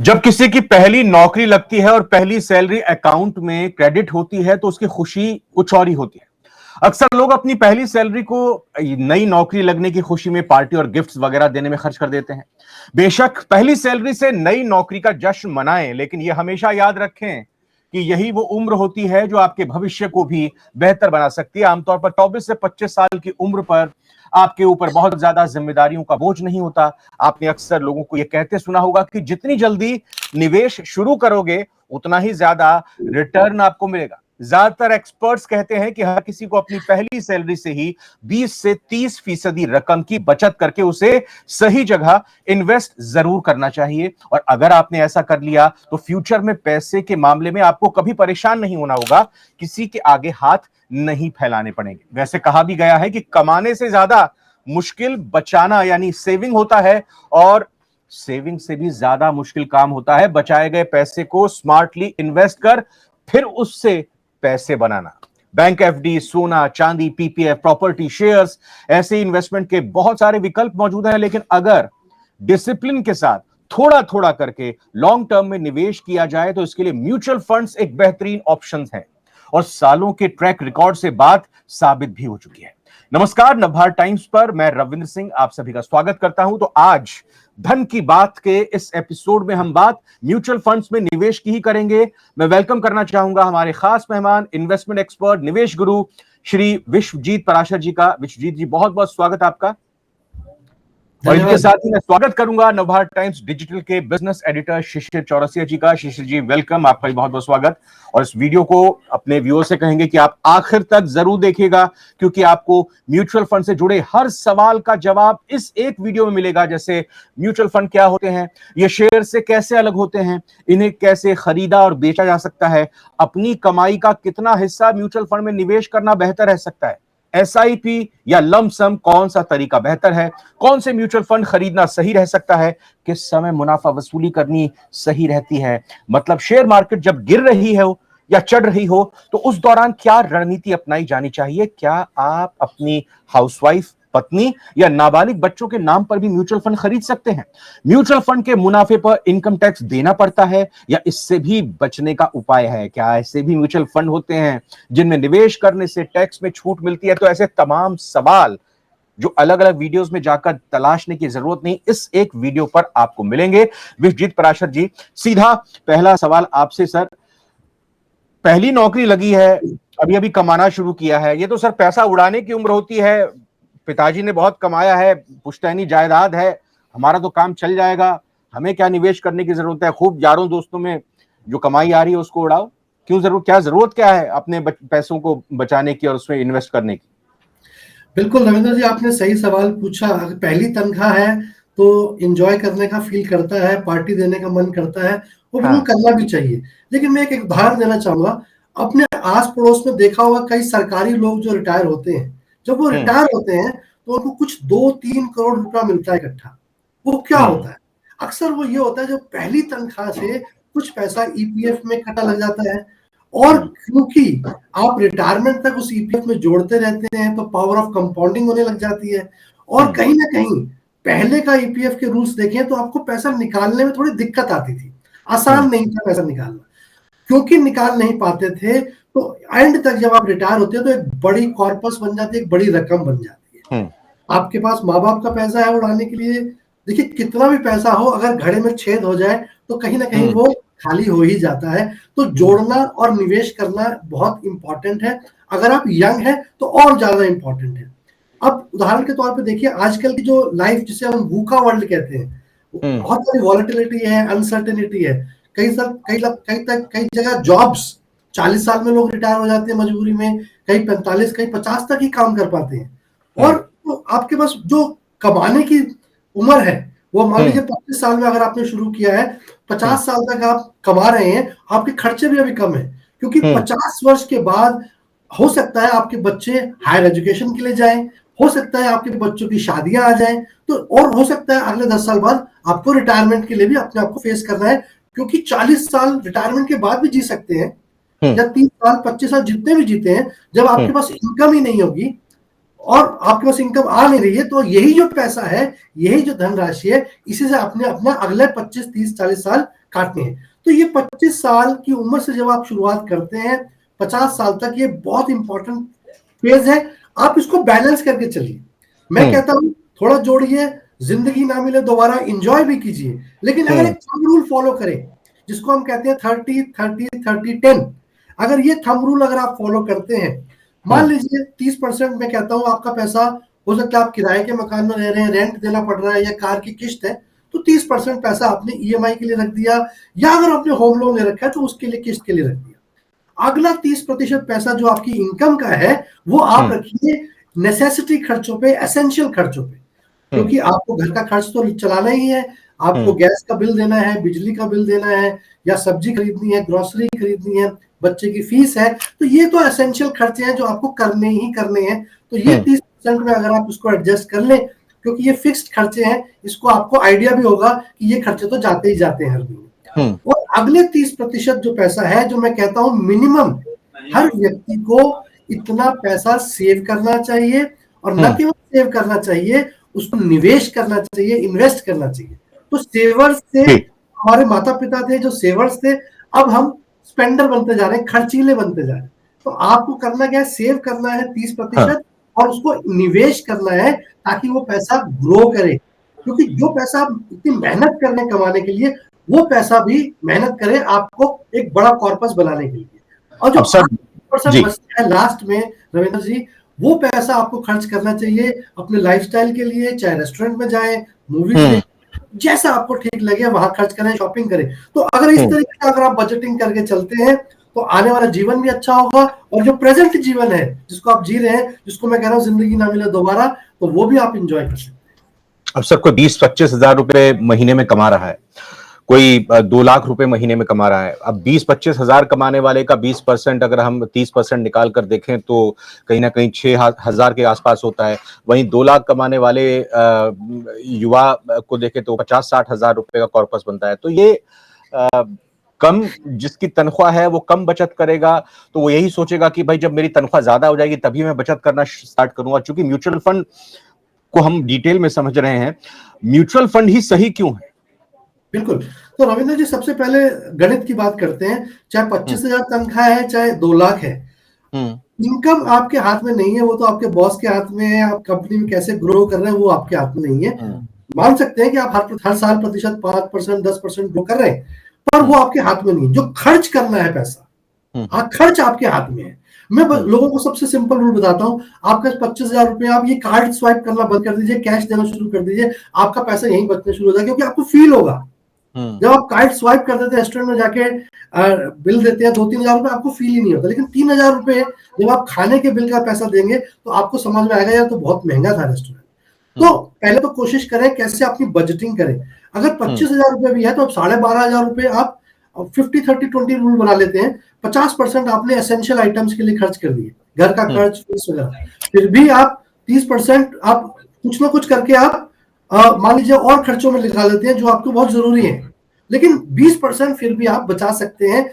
जब किसी की पहली नौकरी लगती है और पहली सैलरी अकाउंट में क्रेडिट होती है तो उसकी खुशी कुछ और ही होती है। अक्सर लोग अपनी पहली सैलरी को नई नौकरी लगने की खुशी में पार्टी और गिफ्ट्स वगैरह देने में खर्च कर देते हैं। बेशक पहली सैलरी से नई नौकरी का जश्न मनाएं, लेकिन यह हमेशा याद रखें कि यही वो उम्र होती है जो आपके भविष्य को भी बेहतर बना सकती है। आमतौर पर 24 से 25 साल की उम्र पर आपके ऊपर बहुत ज्यादा जिम्मेदारियों का बोझ नहीं होता। आपने अक्सर लोगों को यह कहते सुना होगा कि जितनी जल्दी निवेश शुरू करोगे उतना ही ज्यादा रिटर्न आपको मिलेगा। ज्यादातर एक्सपर्ट्स कहते हैं कि हर किसी को अपनी पहली सैलरी से ही 20 से 30% रकम की बचत करके उसे सही जगह इन्वेस्ट जरूर करना चाहिए। और अगर आपने ऐसा कर लिया तो फ्यूचर में पैसे के मामले में आपको कभी परेशान नहीं होना होगा, किसी के आगे हाथ नहीं फैलाने पड़ेंगे। वैसे कहा भी गया है कि कमाने से ज्यादा मुश्किल बचाना यानी सेविंग होता है, और सेविंग से भी ज्यादा मुश्किल काम होता है बचाए गए पैसे को स्मार्टली इन्वेस्ट कर फिर उससे पैसे बनाना। बैंक एफडी, सोना चांदी, पीपीएफ, प्रॉपर्टी, शेयर्स, ऐसे इन्वेस्टमेंट के बहुत सारे विकल्प मौजूद हैं, लेकिन अगर डिसिप्लिन के साथ थोड़ा थोड़ा करके लॉन्ग टर्म में निवेश किया जाए तो इसके लिए म्यूचुअल फंड्स एक बेहतरीन ऑप्शन है, और सालों के ट्रैक रिकॉर्ड से बात साबित भी हो चुकी है। नमस्कार, नवभारत टाइम्स पर मैं रविंद्र सिंह आप सभी का स्वागत करता हूं। तो आज धन की बात के इस एपिसोड में हम बात म्यूचुअल फंड्स में निवेश की ही करेंगे। मैं वेलकम करना चाहूंगा हमारे खास मेहमान, इन्वेस्टमेंट एक्सपर्ट, निवेश गुरु श्री विश्वजीत पराशर जी का। विश्वजीत जी, बहुत बहुत स्वागत आपका। और इनके साथ ही मैं स्वागत करूंगा नवभारत टाइम्स डिजिटल के बिजनेस एडिटर शिशिर चौरसिया जी का। शिशिर जी, वेलकम, आपका भी बहुत बहुत स्वागत। और इस वीडियो को अपने व्यूअर्स से कहेंगे कि आप आखिर तक जरूर देखिएगा, क्योंकि आपको म्यूचुअल फंड से जुड़े हर सवाल का जवाब इस एक वीडियो में मिलेगा। जैसे म्यूचुअल फंड क्या होते हैं, ये शेयर से कैसे अलग होते हैं, इन्हें कैसे खरीदा और बेचा जा सकता है, अपनी कमाई का कितना हिस्सा म्यूचुअल फंड में निवेश करना बेहतर रह सकता है, एसआईपी या लंप सम कौन सा तरीका बेहतर है, कौन से म्यूचुअल फंड खरीदना सही रह सकता है, किस समय मुनाफा वसूली करनी सही रहती है, मतलब शेयर मार्केट जब गिर रही है या चढ़ रही हो तो उस दौरान क्या रणनीति अपनाई जानी चाहिए, क्या आप अपनी हाउसवाइफ, पत्नी या नाबालिग बच्चों के नाम पर भी म्यूचुअल फंड खरीद सकते हैं, म्यूचुअल फंड के मुनाफे पर इनकम टैक्स देना पड़ता है या इससे भी बचने का उपाय है, क्या ऐसे भी म्यूचुअल फंड होते हैं जिनमें निवेश करने से टैक्स में छूट मिलती है। तो ऐसे तमाम सवाल जो अलग अलग वीडियोस में जाकर तलाशने की जरूरत नहीं, इस एक वीडियो पर आपको मिलेंगे। विश्वजीत पराशर जी, सीधा पहला सवाल आपसे सर। पहली नौकरी लगी है, अभी अभी कमाना शुरू किया है, ये तो सर पैसा उड़ाने की उम्र होती है। पिताजी ने बहुत कमाया है, पुश्तैनी जायदाद है, हमारा तो काम चल जाएगा, हमें क्या निवेश करने की जरूरत है, खूब यारों दोस्तों में जो कमाई आ रही है उसको उड़ाओ। क्या जरूरत क्या है अपने पैसों को बचाने की और उसमें इन्वेस्ट करने की? बिल्कुल रविंद्र जी, आपने सही सवाल पूछा। अगर पहली तनख्वाह है तो एंजॉय करने का फील करता है, पार्टी देने का मन करता है, वो बिल्कुल करना भी चाहिए। लेकिन मैं एक उदाहरण देना चाहूंगा। अपने आस पड़ोस में देखा होगा कई सरकारी लोग जो रिटायर होते हैं, जब वो रिटायर होते हैं तो उनको कुछ 2-3 करोड़ रुपया मिलता है इकट्ठा। वो क्या होता है? अक्सर वो ये होता है जो पहली तनख्वाह से कुछ पैसा ईपीएफ में इकट्ठा लग जाता है, और क्योंकि आप रिटायरमेंट तक उस ईपीएफ में जोड़ते रहते हैं तो पावर ऑफ कंपाउंडिंग होने लग जाती है। और कहीं ना कहीं पहले का ईपीएफ के रूल्स देखें तो आपको पैसा निकालने में थोड़ी दिक्कत आती थी, आसान नहीं था पैसा निकालना। क्योंकि निकाल नहीं पाते थे तो एंड तक जब आप रिटायर होते हैं तो एक बड़ी कॉर्पस बन जाती है, एक बड़ी रकम बन जाती है। आपके पास माँ बाप का पैसा है उड़ाने के लिए। देखिए, कितना भी पैसा हो, अगर घड़े में छेद हो जाए तो कहीं ना कहीं वो खाली हो ही जाता है। तो जोड़ना और निवेश करना बहुत इंपॉर्टेंट है। अगर आप यंग हैं तो और ज्यादा इंपॉर्टेंट है। अब उदाहरण के तौर पे देखिए, आजकल की जो लाइफ जिसे हम भूखा वर्ल्ड कहते हैं, बहुत सारी वॉलेटिलिटी है, अनसर्टेनिटी है। कई जगह जॉब्स 40 साल में लोग रिटायर हो जाते हैं मजबूरी में, कई 45, कई 50 तक ही काम कर पाते हैं। और तो आपके पास जो कमाने की उम्र है वो मान लीजिए 25 साल में अगर आपने शुरू किया है, 50 साल तक आप कमा रहे हैं, आपके खर्चे भी अभी कम है। क्योंकि 50 वर्ष के बाद हो सकता है आपके बच्चे हायर एजुकेशन के लिए जाएं, हो सकता है आपके बच्चों की शादियां आ जाएं, तो और हो सकता है अगले 10 साल बाद आपको रिटायरमेंट के लिए भी अपने आप को फेस करना है। क्योंकि 40 साल रिटायरमेंट के बाद भी जी सकते हैं, या 30 साल 25 साल जितने भी जीते हैं, जब आपके पास इनकम ही नहीं होगी और आपके पास इनकम आ नहीं रही है, तो यही जो पैसा है, यही जो धनराशि है, इसी से आपने अपना अगले 25, 30, 40 साल काटने हैं। तो ये 25 साल की उम्र से जब आप शुरुआत करते हैं 50 साल तक, ये बहुत इंपॉर्टेंट फेज है। आप इसको बैलेंस करके चलिए। मैं कहता हूं थोड़ा जोड़िए, जिंदगी ना मिले दोबारा, एंजॉय भी कीजिए, लेकिन अगर एक थंब रूल फॉलो करें जिसको हम कहते हैं 30-30-30-10, अगर ये थंब रूल अगर आप फॉलो करते हैं, मान लीजिए 30% मैं कहता हूं आपका पैसा, हो सकता है आप किराए के मकान में रह रहे हैं, रेंट देना पड़ रहा है या कार की किस्त है, तो 30% पैसा आपने ईएमआई के लिए रख दिया, या अगर आपने होम लोन ले रखा है तो उसके लिए, किस्त के लिए रख दिया। अगला 30% पैसा जो आपकी इनकम का है वो आप रखिए नेसेसिटी खर्चों पे, एसेंशियल खर्चों पे, क्योंकि आपको घर का खर्च तो चलाना ही है, आपको गैस का बिल देना है, बिजली का बिल देना है, या सब्जी खरीदनी है, ग्रोसरी खरीदनी है, बच्चे की फीस है, तो ये तो एसेंशियल खर्चे हैं जो आपको करने ही करने हैं। तो ये 30% में अगर आप इसको एडजस्ट कर लें, क्योंकि ये फिक्स्ड खर्चे हैं, इसको आपको आइडिया भी होगा कि ये खर्चे तो जाते ही जाते हैं हर महीने। और अगले 30% जो पैसा है, जो मैं कहता हूं मिनिमम हर व्यक्ति को इतना पैसा सेव करना चाहिए, और न केवल सेव करना चाहिए, उसको निवेश करना चाहिए, इन्वेस्ट करना चाहिए। तो सेवर्स से, हमारे माता पिता थे जो सेवर्स थे, अब हम स्पेंडर बनते जा रहे हैं, खर्चीले बनते जा रहे हैं। तो आपको करना क्या है, सेव करना है 30% और उसको निवेश करना है ताकि वो पैसा ग्रो करे, क्योंकि जो पैसा आप इतनी मेहनत करने कमाने के लिए, वो पैसा भी मेहनत करे आपको एक बड़ा कॉर्पस बनाने के लिए। और जो 5% बचता है लास्ट में रविंद्र जी, वो पैसा आपको खर्च करना चाहिए अपने लाइफस्टाइल के लिए, चाहे रेस्टोरेंट में जाएं, मूवीज देखें, जैसा आपको ठीक लगे वहां खर्च करें, शॉपिंग करें। तो अगर इस तरीके से अगर आप बजटिंग करके चलते हैं तो आने वाला जीवन भी अच्छा होगा, और जो प्रेजेंट जीवन है जिसको आप जी रहे हैं, जिसको मैं कह रहा हूं जिंदगी ना मिले दोबारा, तो वो भी आप एंजॉय कर सकते हैं। अब सर कोई 20-25 हजार रुपए महीने में कमा रहा है, कोई 2 लाख रुपए महीने में कमा रहा है। अब 20-25 हजार कमाने वाले का 20% अगर हम 30% निकाल कर देखें तो कहीं ना कहीं 6,000 के आसपास होता है। वहीं 2 लाख कमाने वाले युवा को देखें तो 50-60 हजार रुपए का कॉर्पस बनता है। तो ये कम जिसकी तनख्वाह है वो कम बचत करेगा, तो वो यही सोचेगा कि भाई जब मेरी तनख्वाह ज्यादा हो जाएगी तभी मैं बचत करना स्टार्ट करूंगा। चूंकि म्यूचुअल फंड को हम डिटेल में समझ रहे हैं, म्यूचुअल फंड ही सही क्यों है? बिल्कुल। तो रविंद्र जी, सबसे पहले गणित की बात करते हैं। चाहे 25,000 तनख्वाह है, चाहे 2 लाख है, इनकम आपके हाथ में नहीं है, वो तो आपके बॉस के हाथ में है। आप कंपनी में कैसे ग्रो कर रहे हैं वो आपके हाथ में नहीं है। मान सकते हैं कि आप हर साल प्रतिशत 5%, 10% ग्रो कर रहे हैं, पर वो आपके हाथ में नहीं है। जो खर्च करना है पैसा, खर्च आपके हाथ में है। मैं लोगों को सबसे सिंपल रूल बताता हूं। आपके 25,000 रुपए, आप ये कार्ड स्वाइप करना बंद कर दीजिए, कैश देना शुरू कर दीजिए, आपका पैसा यहीं बचने शुरू हो जाएगा, क्योंकि आपको फील होगा जब आप कार्ड स्वाइप कर देते हैं, रेस्टोरेंट में जाके बिल देते हैं 2-3 हजार रुपए, आपको फील ही नहीं होता। लेकिन 3,000 रुपए जब आप खाने के बिल का पैसा देंगे तो आपको समझ में आएगा यार तो बहुत महंगा था रेस्टोरेंट। तो पहले तो कोशिश करें कैसे अपनी बजटिंग करें। अगर 25,000 रुपए भी है तो अब 12,500 रुपए आप 50-30-20 रूल बना लेते हैं। 50% आपने एसेंशियल आइटम्स के लिए खर्च कर दिए, घर का खर्च, फीस वगैरह। फिर भी आप 30% आप कुछ ना कुछ करके आप मान लीजिए और खर्चों में निकाल लेते हैं जो आपको बहुत जरूरी है। लेकिन 20% फिर भी आप बचा सकते हैं।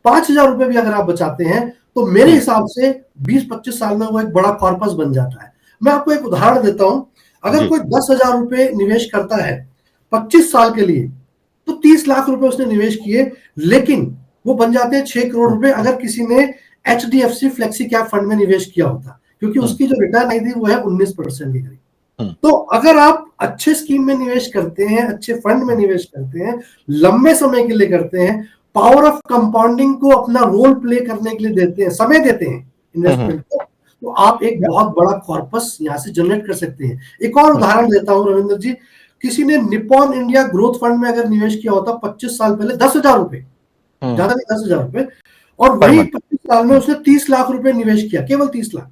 5,000 रुपए भी अगर आप बचाते हैं तो मेरे हिसाब से 20-25 साल में वो एक बड़ा कॉर्पस बन जाता है। मैं आपको एक उदाहरण देता हूं। अगर कोई 10,000 रुपए निवेश करता है 25 साल के लिए, तो 30 लाख रुपए उसने निवेश किए, लेकिन वो बन जाते हैं 6 करोड़ रुपए अगर किसी ने HDFC फ्लेक्सी कैप फंड में निवेश किया होता, क्योंकि उसकी जो रिटर्न आई थी वो है 19% की करीब। तो अगर आप अच्छे स्कीम में निवेश करते हैं, अच्छे फंड में निवेश करते हैं, लंबे समय के लिए करते हैं, पावर ऑफ कंपाउंडिंग को अपना रोल प्ले करने के लिए देते हैं, समय देते हैं इन्वेस्टमेंट को, तो आप एक बहुत बड़ा कॉर्पस यहां से जनरेट कर सकते हैं। एक और उदाहरण देता हूं रविंद्र जी। किसी ने निप्पॉन इंडिया ग्रोथ फंड में अगर निवेश किया होता 25 साल पहले 10,000 रुपए, ज्यादा नहीं 10,000 रुपए, और वही 25 साल में उसने 30 लाख रुपए निवेश किया, केवल 30 लाख,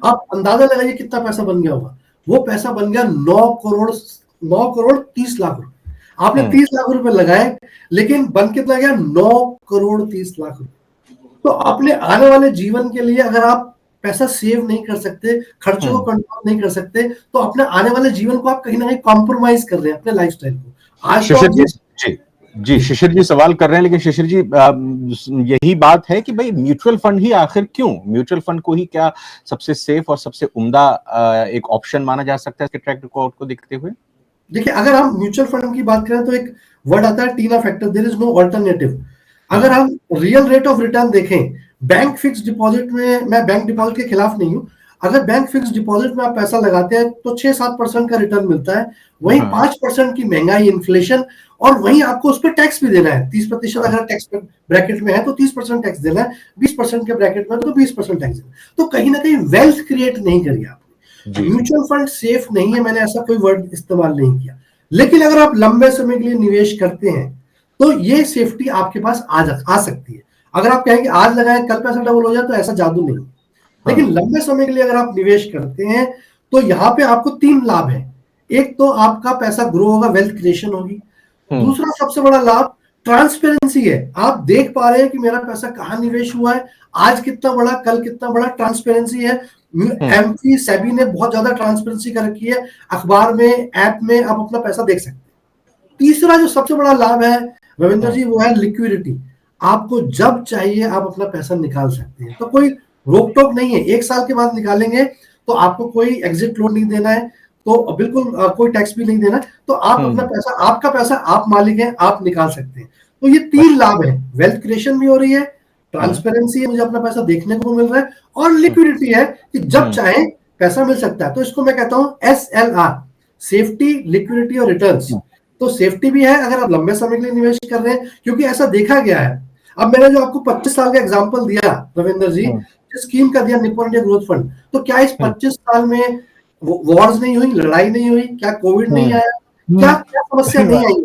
आप अंदाजा लगाइए कितना पैसा बन गया होगा। वो पैसा बन गया 9 करोड़ 30 लाख रुपए। आपने 30 लाख रुपए लगाए, लेकिन बन कितना गया 9 करोड़ 30 लाख रुपए। तो अपने आने वाले जीवन के लिए अगर आप पैसा सेव नहीं कर सकते, खर्चों को कंट्रोल नहीं कर सकते, तो अपने आने वाले जीवन को आप कहीं ना कहीं कॉम्प्रोमाइज कर रहे हैं, अपने लाइफस्टाइल को। आज जी शिशिर जी सवाल कर रहे हैं, लेकिन शिशिर जी यही बात है कि भाई म्यूचुअल फंड ही आखिर क्यों, म्यूचुअल फंड को ही क्या सबसे सेफ और सबसे उम्दा एक ऑप्शन माना जा सकता है इसके ट्रैक रिकॉर्ड को देखते हुए? देखिए, अगर हम म्यूचुअल फंड की बात करें तो एक वर्ड आता है TINA factor, there is no alternative. अगर हम रियल रेट ऑफ रिटर्न देखें, बैंक फिक्स डिपॉजिट में, मैं बैंक डिपॉजिट के खिलाफ नहीं हूं, अगर बैंक फिक्स डिपॉजिट में आप पैसा लगाते हैं तो 6-7% का रिटर्न मिलता है, वहीं 5% की महंगाई, इन्फ्लेशन, और वहीं आपको उस पर टैक्स भी देना है। 30% अगर टैक्स ब्रैकेट में है तो 30% टैक्स देना है, 20% के ब्रैकेट में तो 20% टैक्स देना है। तो कहीं ना कहीं वेल्थ क्रिएट नहीं करी आपने। म्यूचुअल फंड सेफ नहीं है, मैंने ऐसा कोई वर्ड इस्तेमाल नहीं किया, लेकिन अगर आप लंबे समय के लिए निवेश करते हैं तो ये सेफ्टी आपके पास आ सकती है। अगर आप कहेंगे आज लगाएं कल पैसा डबल हो जाए, तो ऐसा जादू नहीं है। लेकिन लंबे समय के लिए अगर आप निवेश करते हैं तो यहाँ पे आपको 3 लाभ है। एक तो आपका पैसा ग्रो होगा, वेल्थ क्रिएशन होगी। दूसरा सबसे बड़ा लाभ ट्रांसपेरेंसी है, आप देख पा रहे हैं कि मेरा पैसा कहाँ निवेश हुआ है, आज कितना बड़ा, कल कितना बड़ा, ट्रांसपेरेंसी है। एमपी सेबी ने बहुत ज्यादा ट्रांसपेरेंसी कर रखी है, अखबार में, ऐप में आप अपना पैसा देख सकते हैं। तीसरा जो सबसे बड़ा लाभ है रविंद्र जी, वो है लिक्विडिटी। आपको जब चाहिए आप अपना पैसा निकाल सकते हैं, तो कोई रोक टोक नहीं है। 1 साल के बाद निकालेंगे तो आपको कोई एग्जिट लोन नहीं देना है, तो बिल्कुल कोई टैक्स भी नहीं देना, तो आप अपना पैसा, आपका पैसा, आप मालिक हैं, आप निकाल सकते हैं। तो ये 3 लाभ है, वेल्थ क्रिएशन भी हो रही है, ट्रांसपेरेंसी है, मुझे अपना पैसा देखने को मिल रहा है, और लिक्विडिटी है कि जब चाहे पैसा मिल सकता है। तो इसको मैं कहता हूं SLR, सेफ्टी, लिक्विडिटी और रिटर्न्स। तो सेफ्टी भी है अगर आप लंबे समय के लिए निवेश कर रहे हैं, क्योंकि ऐसा देखा गया है। अब मैंने जो आपको 25 साल का एग्जांपल दिया रविंद्र जी, स्कीम का दिया निप्पॉन इंडिया ग्रोथ फंड, तो क्या इस 25 साल में वॉर्स नहीं हुई, लड़ाई नहीं हुई, क्या कोविड नहीं आया, क्या क्या समस्या नहीं आई,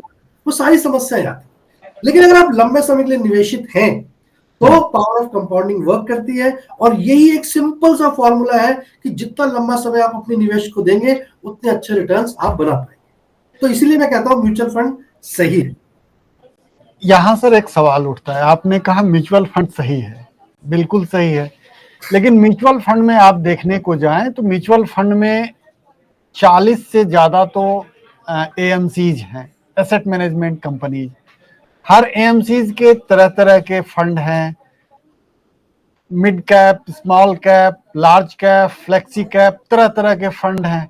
वो सारी समस्याएं आती। लेकिन अगर आप लंबे समय के लिए निवेशित हैं तो पावर ऑफ कंपाउंडिंग वर्क करती है, और यही एक सिंपल सा फॉर्मूला है कि जितना लंबा समय आप अपने निवेश को देंगे उतने अच्छे रिटर्न्स आप बना पाएंगे। तो इसीलिए मैं कहता हूं म्यूचुअल फंड सही है। यहाँ सर एक सवाल उठता है, आपने कहा म्यूचुअल फंड सही है, बिल्कुल सही है, लेकिन म्यूचुअल फंड में आप देखने को जाएं तो म्यूचुअल फंड में 40 से ज्यादा तो AMCs हैं, एसेट मैनेजमेंट कंपनीज। हर AMCs के तरह तरह के फंड हैं, mid cap, small cap, large cap, flexi cap, तरह तरह के फंड हैं।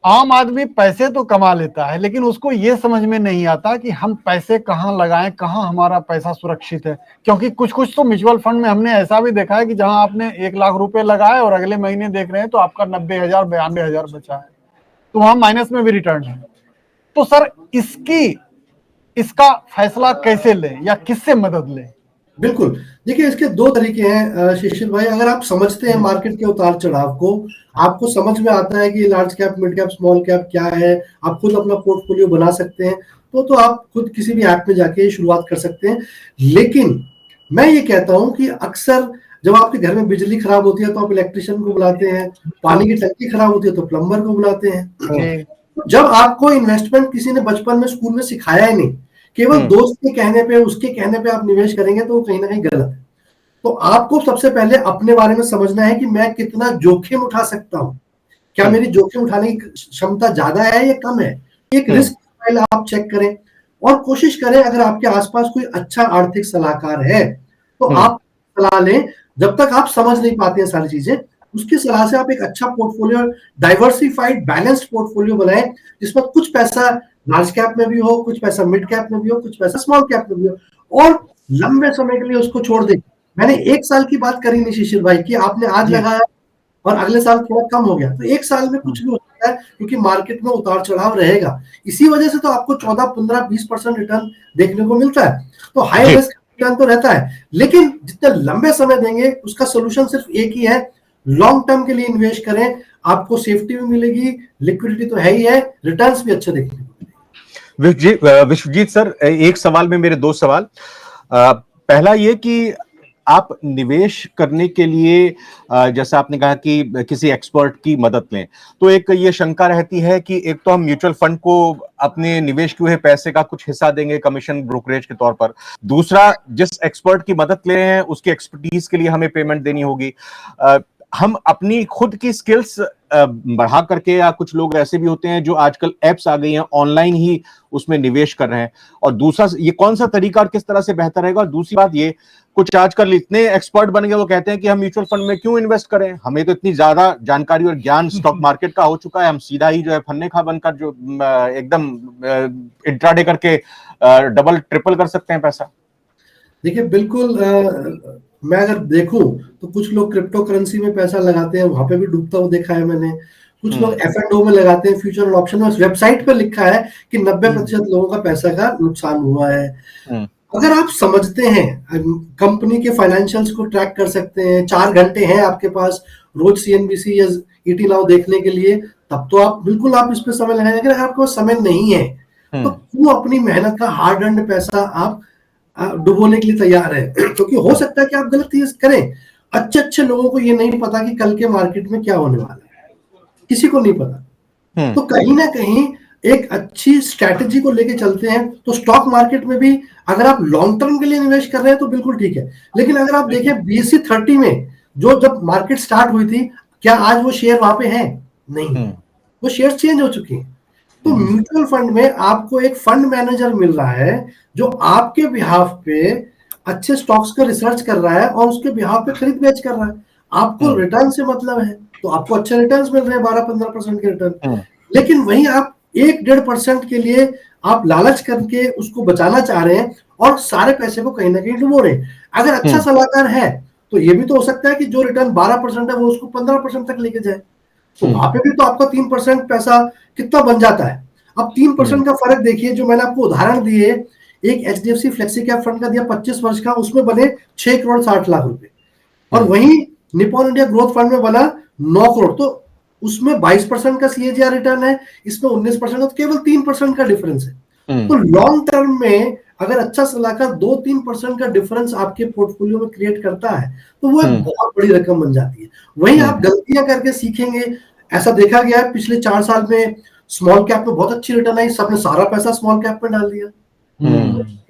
आम आदमी पैसे तो कमा लेता है, लेकिन उसको ये समझ में नहीं आता कि हम पैसे कहाँ लगाएं, कहाँ हमारा पैसा सुरक्षित है। क्योंकि कुछ कुछ तो म्यूचुअल फंड में हमने ऐसा भी देखा है कि जहां आपने 1 लाख रुपए लगाए और अगले महीने देख रहे हैं तो आपका 90,000, 92,000 बचा है, तो वहां माइनस में भी रिटर्न है। तो सर इसका फैसला कैसे लें या किससे मदद लें? बिल्कुल, देखिए इसके 2 तरीके हैं शिशिर भाई। अगर आप समझते हैं मार्केट के उतार चढ़ाव को, आपको समझ में आता है कि large cap, mid cap, small cap क्या है, आप खुद अपना पोर्टफोलियो बना सकते हैं, तो आप खुद किसी भी ऐप में जाके शुरुआत कर सकते हैं। लेकिन मैं ये कहता हूं कि अक्सर जब आपके घर में बिजली खराब होती है तो आप इलेक्ट्रिशियन को बुलाते हैं, पानी की टंकी खराब होती है तो प्लम्बर को बुलाते हैं। जब आपको इन्वेस्टमेंट किसी ने बचपन में स्कूल में सिखाया ही नहीं, केवल दोस्त के कहने पे, उसके कहने पे आप निवेश करेंगे तो वो कहीं ना कहीं गलत है। तो आपको सबसे पहले अपने बारे में समझना है कि मैं कितना जोखिम उठा सकता हूं, क्या मेरी जोखिम उठाने की क्षमता ज्यादा है या कम है। एक रिस्क प्रोफाइल आप चेक करें और कोशिश करें, अगर आपके आसपास कोई अच्छा आर्थिक सलाहकार है तो आप सलाह लें। जब तक आप समझ नहीं पाते हैं सारी चीजें, उसकी सलाह से आप एक अच्छा पोर्टफोलियो, डाइवर्सिफाइड बैलेंस्ड पोर्टफोलियो बनाएं, जिसमें कुछ पैसा लार्ज कैप में भी हो, कुछ पैसा मिड कैप में भी हो, कुछ पैसा स्मॉल कैप में भी हो, और लंबे समय के लिए उसको छोड़ दें। मैंने 1 साल की बात करी नहीं शिशिर भाई कि आपने आज लगाया और अगले साल थोड़ा कम हो गया, तो 1 साल में कुछ भी हो सकता है, क्योंकि मार्केट में उतार चढ़ाव रहेगा। इसी वजह से तो आपको 14, 15, 20% रिटर्न देखने को मिलता है। तो हाई रिस्क रिटर्न तो रहता है, लेकिन जितने लंबे समय देंगे उसका सोल्यूशन सिर्फ एक ही है, लॉन्ग टर्म के लिए इन्वेस्ट करें, आपको सेफ्टी भी मिलेगी, लिक्विडिटी तो है ही है, रिटर्न्स भी अच्छे देखने को मिलेंगे। विश्वजीत सर, एक सवाल में मेरे 2 सवाल। पहला ये कि आप निवेश करने के लिए जैसा आपने कहा कि किसी एक्सपर्ट की मदद लें, तो एक ये शंका रहती है कि एक तो हम म्यूचुअल फंड को अपने निवेश किए हुए पैसे का कुछ हिस्सा देंगे कमीशन ब्रोकरेज के तौर पर, दूसरा जिस एक्सपर्ट की मदद ले रहे हैं उसकी एक्सपर्टीज के लिए हमें पेमेंट देनी होगी। हम अपनी खुद की स्किल्स बढ़ा करके, या कुछ लोग ऐसे भी होते हैं जो आजकल एप्स आ गई हैं ऑनलाइन ही उसमें निवेश कर रहे हैं, और दूसरा ये कौन सा तरीका और किस तरह से बेहतर रहेगा। और दूसरी बात ये, कुछ आजकल इतने एक्सपर्ट बन गए वो कहते हैं कि हम म्यूचुअल फंड में क्यों इन्वेस्ट करें, हमें तो इतनी ज्यादा जानकारी और ज्ञान स्टॉक मार्केट का हो चुका है, हम सीधा ही जो है फन्ने खा बनकर जो एकदम इंट्राडे करके डबल ट्रिपल कर सकते हैं पैसा। देखिए बिल्कुल, मैं अगर देखूं तो कुछ लोग क्रिप्टो करेंसी में पैसा लगाते हैं, वहां पे भी डूबता हुआ देखा है मैंने। कुछ लोग F&O में लगाते हैं, फ्यूचर और ऑप्शन में। वेबसाइट पर लिखा है कि 90% लोगों का पैसा का नुकसान हुआ है। अगर आप समझते हैं, कंपनी के फाइनेंशियल्स को ट्रैक कर सकते हैं, 4 घंटे हैं आपके पास रोज CNBC या ET Now देखने के लिए, तब तो आप बिल्कुल आप इस पे समय लगाएंगे। अगर आपके पास समय नहीं है तो क्यों अपनी मेहनत का हार्ड अर्न्ड पैसा आप डुबोने के लिए तैयार है? क्योंकि हो सकता है कि आप गलत चीज करें। अच्छे लोगों को ये नहीं पता कि कल के मार्केट में क्या होने वाला है, किसी को नहीं पता। तो कहीं ना कहीं एक अच्छी स्ट्रैटेजी को लेके चलते हैं। तो स्टॉक मार्केट में भी अगर आप लॉन्ग टर्म के लिए निवेश कर रहे हैं तो बिल्कुल ठीक है, लेकिन अगर आप देखें BSE 30 में जो जब मार्केट स्टार्ट हुई थी, क्या आज वो शेयर वहां पे है? नहीं, वो शेयर चेंज हो चुके हैं। तो म्यूचुअल फंड में आपको एक फंड मैनेजर मिल रहा है जो आपके बिहाफ पे अच्छे स्टॉक्स का रिसर्च कर रहा है और उसके बिहाफ पे खरीद बेच कर रहा है। आपको रिटर्न से मतलब है, तो आपको अच्छे रिटर्न्स मिल रहे हैं, 12-15% के रिटर्न। लेकिन वहीं आप 1-1.5% के लिए आप लालच करके उसको बचाना चाह रहे हैं और सारे पैसे को कहीं ना कहीं डुबो रहे हैं। अगर अच्छा सलाहकार है तो ये भी तो हो सकता है कि जो रिटर्न 12% है वो उसको 15% तक लेके जाए। तो वहां पे भी तो आपका 3% पैसा कितना बन जाता है। अब 3% का फर्क देखिए, जो मैंने आपको उदाहरण दिए, एक HDFC फ्लेक्सी कैप फंड का दिया 25 वर्ष का, उसमें बने 6 करोड़ 60 लाख रुपए, और वहीं निपॉन इंडिया ग्रोथ फंड में बना 9 करोड़। तो उसमें 22% का CAGR रिटर्न है, इसमें 19%, तो केवल 3% का डिफरेंस है। तो लॉन्ग टर्म में अगर अच्छा सलाहकार 2-3% का डिफरेंस आपके पोर्टफोलियो में क्रिएट करता है तो वो एक बहुत बड़ी रकम बन जाती है। वहीं आप गलतियां करके सीखेंगे। ऐसा देखा गया है पिछले 4 साल में स्मॉल कैप में बहुत अच्छी रिटर्न आई, सबने सारा पैसा स्मॉल कैप में डाल दिया।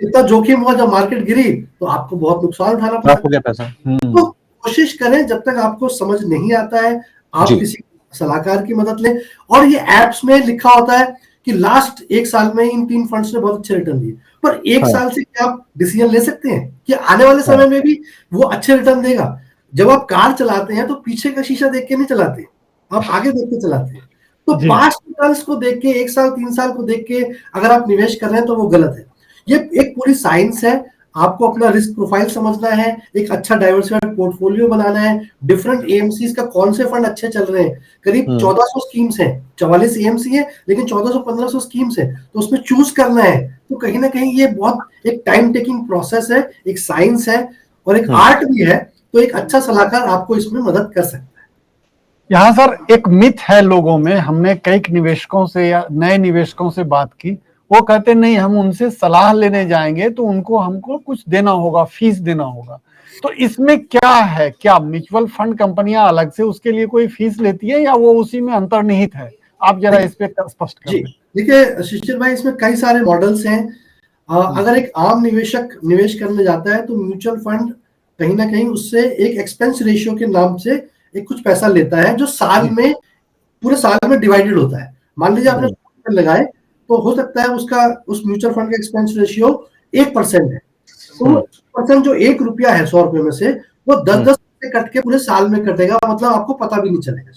इतना जोखिम हुआ, जब मार्केट गिरी तो आपको बहुत नुकसान उठाना पड़ा पैसा। तो कोशिश करें, जब तक आपको समझ नहीं आता है आप किसी सलाहकार की मदद लें। और ये एप्स में लिखा होता है कि लास्ट 1 साल में इन 3 फंड्स ने बहुत अच्छे रिटर्न दिए, पर 1 साल से क्या आप डिसीजन ले सकते हैं कि आने वाले समय में भी वो अच्छे रिटर्न देगा? जब आप कार चलाते हैं तो पीछे का शीशा देख के नहीं चलाते, आप आगे देख के चलाते हैं। तो पास्ट रिटर्न्स को देख के, 1 साल 3 साल को देख के अगर आप निवेश कर रहे हैं तो वो गलत है। ये एक पूरी साइंस है। आपको अपना रिस्क प्रोफाइल समझना है, एक अच्छा डाइवर्सिफाइड पोर्टफोलियो बनाना है, डिफरेंट AMCs का कौन से फंड अच्छे चल रहे हैं। करीब 1400 स्कीम्स हैं, 44 AMC है, लेकिन 1400-1500 स्कीम्स है, तो उसमें चूज करना है। तो कहीं ना कहीं ये बहुत एक टाइम टेकिंग प्रोसेस है, एक साइंस है और एक आर्ट भी है। तो एक अच्छा सलाहकार आपको इसमें मदद कर सकता है। यहाँ सर एक मिथ है लोगों में, हमने कई निवेशकों से या नए निवेशकों से बात की, वो कहते नहीं हम उनसे सलाह लेने जाएंगे तो उनको हमको कुछ देना होगा, फीस देना होगा। तो इसमें क्या है, क्या म्यूचुअल फंड कंपनियां अलग से उसके लिए कोई फीस लेती है या वो उसी में अंतर्निहित है? आप जरा इस पे स्पष्ट करें। देखिए शिशिर भाई, इसमें कई सारे मॉडल्स हैं। अगर एक आम निवेशक निवेश करने जाता है तो म्यूचुअल फंड कहीं ना कहीं उससे एक एक्सपेंस रेशियो के नाम से एक कुछ पैसा लेता है, जो साल में पूरे साल में डिवाइडेड होता है। मान लीजिए आपने लगाए तो हो सकता है उसका उस म्यूचुअल फंड का एक्सपेंस रेशियो 1% है, तो 1% जो 1 रुपया है 100 रुपए में से, वो 10-10 रुपए कट के पूरे साल में कटेगा, मतलब आपको पता भी नहीं चलेगा।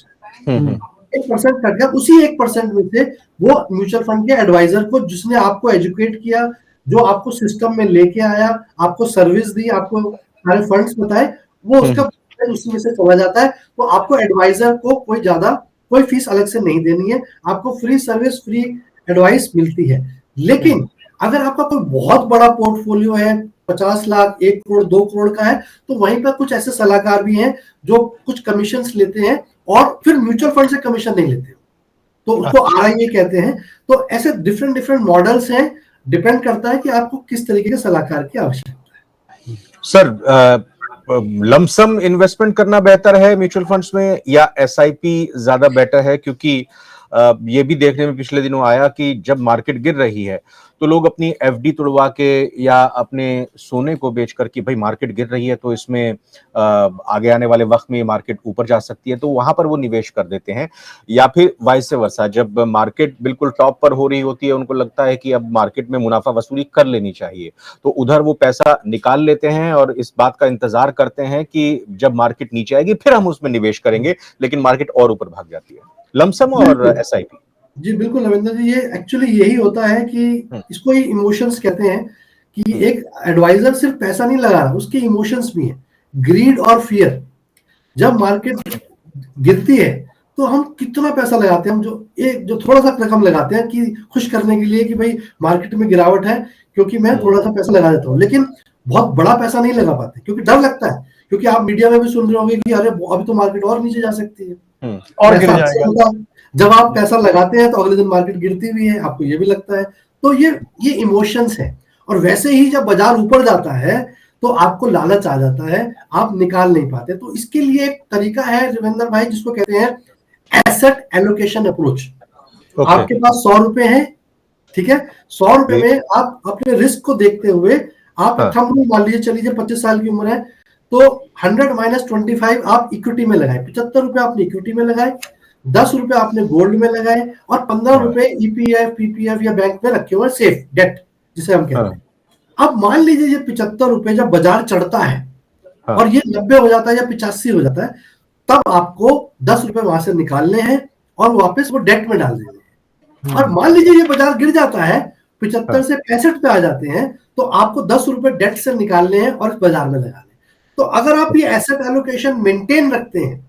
1% कट गया, उसी 1% में से वो म्यूचुअल फंड के एडवाइजर को, जिसने आपको एजुकेट किया, जो आपको सिस्टम में लेके आया, आपको सर्विस दी, आपको सारे फंड्स बताए, वो उसका उसी में से चला जाता है। तो आपको एडवाइजर को कोई फीस अलग से नहीं देनी है, आपको फ्री सर्विस, फ्री एडवाइस मिलती है। लेकिन अगर आपका कोई बहुत बड़ा पोर्टफोलियो है, 50 लाख, 1 करोड़, 2 करोड़ का है, तो वहीं पर कुछ ऐसे सलाहकार भी हैं जो कुछ कमीशंस लेते हैं और फिर म्यूचुअल फंड से कमीशन नहीं लेते, तो उसको RIA कहते हैं। तो ऐसे डिफरेंट मॉडल्स हैं, डिपेंड करता है कि आपको किस तरीके के सलाहकार की आवश्यकता है। सर, लमसम इन्वेस्टमेंट करना बेहतर है म्यूचुअल फंड्स में या SIP ज्यादा बेटर है? क्योंकि ये भी देखने में पिछले दिनों आया कि जब मार्केट गिर रही है तो लोग अपनी एफडी तुड़वा के या अपने सोने को बेचकर कि भाई मार्केट गिर रही है तो इसमें आगे आने वाले वक्त में ये मार्केट ऊपर जा सकती है, तो वहां पर वो निवेश कर देते हैं। या फिर वाइस वर्सा, जब मार्केट बिल्कुल टॉप पर हो रही होती है, उनको लगता है कि अब मार्केट में मुनाफा वसूली कर लेनी चाहिए, तो उधर वो पैसा निकाल लेते हैं और इस बात का इंतजार करते हैं कि जब मार्केट नीचे आएगी फिर हम उसमें निवेश करेंगे, लेकिन मार्केट और ऊपर भाग जाती है। लमसम और एसआईपी। जी बिल्कुल रविंद्र जी, ये एक्चुअली यही होता है कि इसको ही इमोशंस कहते हैं कि एक एडवाइजर सिर्फ पैसा नहीं लगा रहा, उसके इमोशंस भी हैं, ग्रीड और फियर। जब मार्केट गिरती है तो हम कितना पैसा लगाते हैं, हम जो थोड़ा सा रकम लगाते हैं कि खुश करने के लिए कि भाई मार्केट में गिरावट है, क्योंकि मैं थोड़ा सा पैसा लगा देता हूँ, लेकिन बहुत बड़ा पैसा नहीं लगा पाते क्योंकि डर लगता है, क्योंकि आप मीडिया में भी सुन रहे होंगे कि अरे अभी तो मार्केट और नीचे जा सकती है और गिर जाएगा। जब आप पैसा लगाते हैं तो अगले दिन मार्केट गिरती भी है, आपको ये भी लगता है। तो ये इमोशंस है। और वैसे ही जब बाजार ऊपर जाता है तो आपको लालच आ जाता है, आप निकाल नहीं पाते। तो इसके लिए एक तरीका है रविंद्र भाई, जिसको कहते हैं एसेट एलोकेशन अप्रोच। आपके पास 100 रुपए है, ठीक है, 100 रुपए में आप अपने रिस्क को देखते हुए आप मान लीजिए, चलिए 25 साल की उम्र है तो 100 - 25 आप इक्विटी में लगाए, 75 रुपए आपने इक्विटी में लगाए, 10 रुपए आपने गोल्ड में लगाए और 15 रुपए ईपीएफ पीपीएफ या बैंक में रखे हुए सेफ डेट जिसे हम कहते हैं। अब मान लीजिए ये 75 रुपए जब बाजार चढ़ता है और ये 90 हो जाता है या 85 हो जाता है, तब आपको 10 रुपए वहां से निकालने हैं और वापस वो डेट में डाल देंगे। और मान लीजिए ये बाजार गिर जाता है, 75 से 65 पे आ जाते हैं, तो आपको 10 रुपए डेट से निकालने हैं और बाजार में लगाने। तो अगर आप ये एसेट एलोकेशन मेंटेन रखते हैं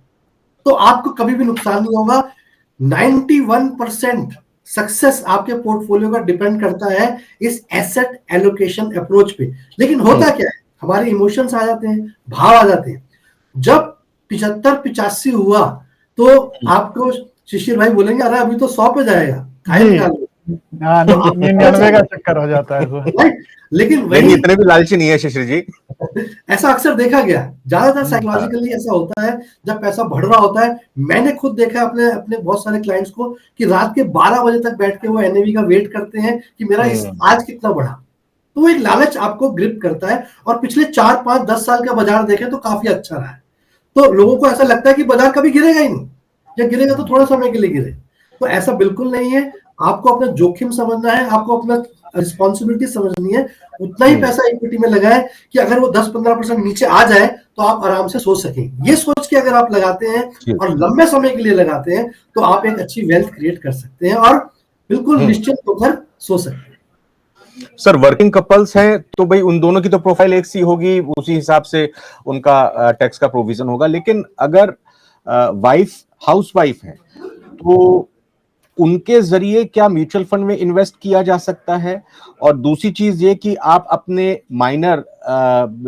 तो आपको कभी भी नुकसान नहीं होगा। 91% सक्सेस आपके पोर्टफोलियो का डिपेंड करता है इस एसेट एलोकेशन अप्रोच पे। लेकिन होता क्या है, हमारे इमोशंस आ जाते हैं, भाव आ जाते हैं। जब 75-85 हुआ तो आपको शिशिर भाई बोलेंगे अरे अभी तो 100 पे जाएगा, 99 का चक्कर हो जाता है। लेकिन वही इतने भी लालची नहीं है शिशिर जी। ऐसा अक्सर देखा गया, ज्यादातर साइकोलॉजिकली ऐसा होता है जब पैसा बढ़ रहा होता है। मैंने खुद देखा अपने अपने बहुत सारे क्लाइंट्स को कि रात के 12 बजे तक बैठ के वो एनएवी का वेट करते हैं कि मेरा इस आज कितना बढ़ा। तो वो एक लालच आपको ग्रिप करता है। और पिछले 4, 5, 10 साल का बाजार देखें तो काफी अच्छा रहा है। तो लोगों को ऐसा लगता है कि बाजार कभी गिरेगा ही नहीं, या गिरेगा तो थोड़ा समय के लिए गिरे। तो ऐसा बिल्कुल नहीं है। आपको अपना जोखिम समझना है, आपको अपना रिस्पॉन्सिबिलिटी समझनी है। उतना ही पैसा इक्विटी में लगाएं कि अगर वो 10-15% नीचे आ जाए तो आप आराम से सो सकें। ये सोच के अगर आप लगाते हैं और लंबे समय के लिए लगाते हैं तो आप एक अच्छी वेल्थ क्रिएट कर सकते हैं और बिल्कुल निश्चित होकर सो सकते हैं। सर, वर्किंग कपल्स हैं तो भाई उन दोनों की तो प्रोफाइल एक सी होगी, उसी हिसाब से उनका टैक्स का प्रोविजन होगा। लेकिन अगर वाइफ हाउसवाइफ है तो उनके जरिए क्या म्यूचुअल फंड में इन्वेस्ट किया जा सकता है? और दूसरी चीज ये कि आप अपने माइनर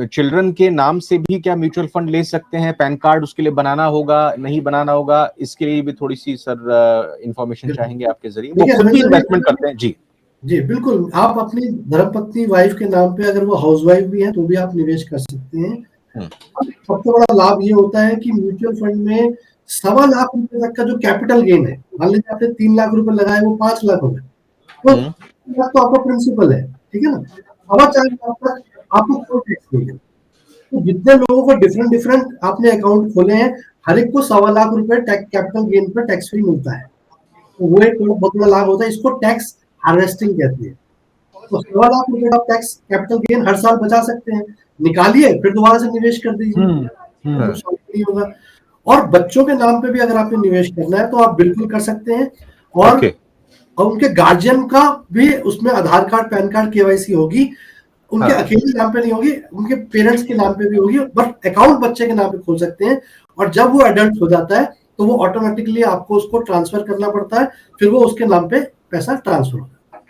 चिल्ड्रन के नाम से भी क्या म्यूचुअल फंड ले सकते हैं? पैन कार्ड उसके लिए बनाना होगा, नहीं बनाना होगा? इसके लिए भी थोड़ी सी सर इंफॉर्मेशन चाहेंगे आपके जरिए। वो खुद भी इन्वेस्टमेंट करते हैं। जी जी बिल्कुल, आप अपनी धर्मपत्नी वाइफ के नाम पे अगर वो हाउसवाइफ भी है तो भी आप निवेश कर सकते हैं। सबसे बड़ा लाभ ये होता है कि म्यूचुअल फंड में 1.25 लाख रुपए तक का जो कैपिटल गेन है, मान लीजिए आपने 3 लाख रुपए लगाए, वो 5 लाख हो गए, तो आपका प्रिंसिपल है, ठीक है ना। 4.25 लाख तक आपको कोई टैक्स नहीं है। तो जितने लोगों को डिफरेंट आपने अकाउंट खोले हैं, हर एक को 1.25 लाख रुपए कैपिटल गेन पर टैक्स फ्री मिलता है। तो वो एक बहुत बड़ा लाभ होता है, इसको टैक्स हार्वेस्टिंग कहते हैं। तो 1.25 लाख रुपए का टैक्स कैपिटल गेन हर साल बचा सकते हैं। निकालिए फिर दोबारा से निवेश कर दीजिए, नहीं होगा। और बच्चों के नाम पे भी अगर आपने निवेश करना है तो आप बिल्कुल कर सकते हैं। और उनके गार्जियन का भी उसमें आधार कार्ड, पैन कार्ड, केवाईसी होगी। उनके अकेले नाम पे नहीं होगी, उनके पेरेंट्स के नाम पे भी होगी, बट अकाउंट बच्चे के नाम पे खोल सकते हैं। और जब वो एडल्ट हो जाता है तो वो ऑटोमेटिकली आपको उसको ट्रांसफर करना पड़ता है, फिर वो उसके नाम पे पैसा ट्रांसफर होता है।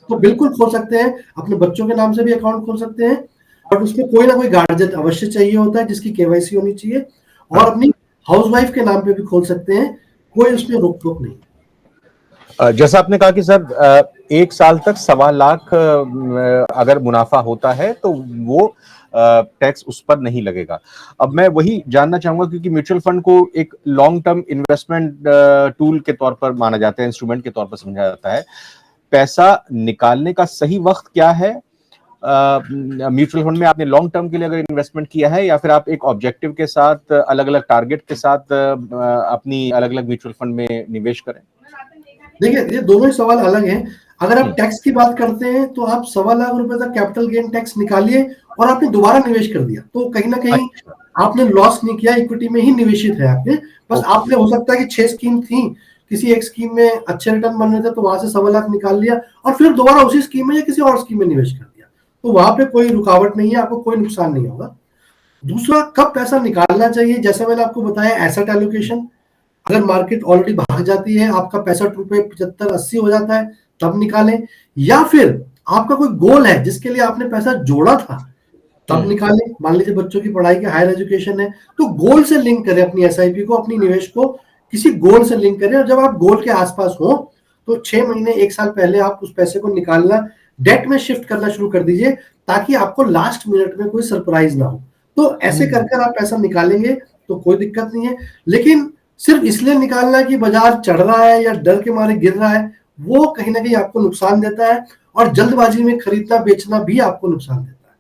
तो बिल्कुल खोल सकते हैं, अपने बच्चों के नाम से भी अकाउंट खोल सकते हैं। और उसमें कोई ना कोई गार्जियन अवश्य चाहिए होता है जिसकी केवाईसी होनी चाहिए। और अपनी हाउसवाइफ के नाम पे भी खोल सकते हैं, कोई उसमें रोक टोक नहीं। जैसा आपने कहा कि सर 1 साल तक 1.25 लाख अगर मुनाफा होता है तो वो टैक्स उस पर नहीं लगेगा। अब मैं वही जानना चाहूंगा, क्योंकि म्यूचुअल फंड को एक लॉन्ग टर्म इन्वेस्टमेंट टूल के तौर पर माना जाता है, इंस्ट्रूमेंट के तौर पर समझा जाता है। पैसा निकालने का सही वक्त क्या है? म्यूचुअल फंड में आपने लॉन्ग टर्म के लिए अगर इन्वेस्टमेंट किया है, या फिर आप एक ऑब्जेक्टिव के साथ, अलग अलग टारगेट के साथ अपनी अलग अलग म्यूचुअल फंड में निवेश करें? देखिए, ये दोनों ही सवाल अलग हैं। अगर आप टैक्स की बात करते हैं तो आप 1.25 लाख रुपए तक कैपिटल गेन टैक्स निकालिए और आपने दोबारा निवेश कर दिया, तो कहीं ना कहीं आपने लॉस नहीं किया, इक्विटी में ही निवेशित है आपने। बस आपने, हो सकता है कि 6 स्कीम थी, किसी एक स्कीम में अच्छे रिटर्न बन रहे थे तो वहां से 1.25 लाख निकाल लिया और फिर दोबारा उसी स्कीम में या किसी और स्कीम में निवेश कर दिया, तो वहां पे कोई रुकावट नहीं है, आपको कोई नुकसान नहीं होगा। दूसरा, कब पैसा निकालना चाहिए, जैसे मैंने आपको बताया, एसेट एलोकेशन। अगर मार्केट ऑलरेडी भाग जाती है, आपका पैसा रुपए 75-80 हो जाता है, तब निकालें। या फिर आपका कोई गोल है जिसके लिए आपने पैसा जोड़ा था, तब निकालें। मान लीजिए बच्चों की पढ़ाई की हायर एजुकेशन है, तो गोल से लिंक करें अपनी एसआईपी को, अपनी निवेश को किसी गोल से लिंक करें। और जब आप गोल के आसपास हो तो 6 महीने 1 साल पहले आप उस पैसे को निकालना, डेट में शिफ्ट करना शुरू कर दीजिए, ताकि आपको लास्ट मिनट में कोई सरप्राइज ना हो। तो ऐसे कर आप पैसा निकालेंगे तो कोई दिक्कत नहीं है। लेकिन सिर्फ इसलिए निकालना कि बाजार चढ़ रहा है या डर के मारे गिर रहा है, वो कहीं ना कहीं आपको नुकसान देता है, और जल्दबाजी में खरीदना बेचना भी आपको नुकसान देता है।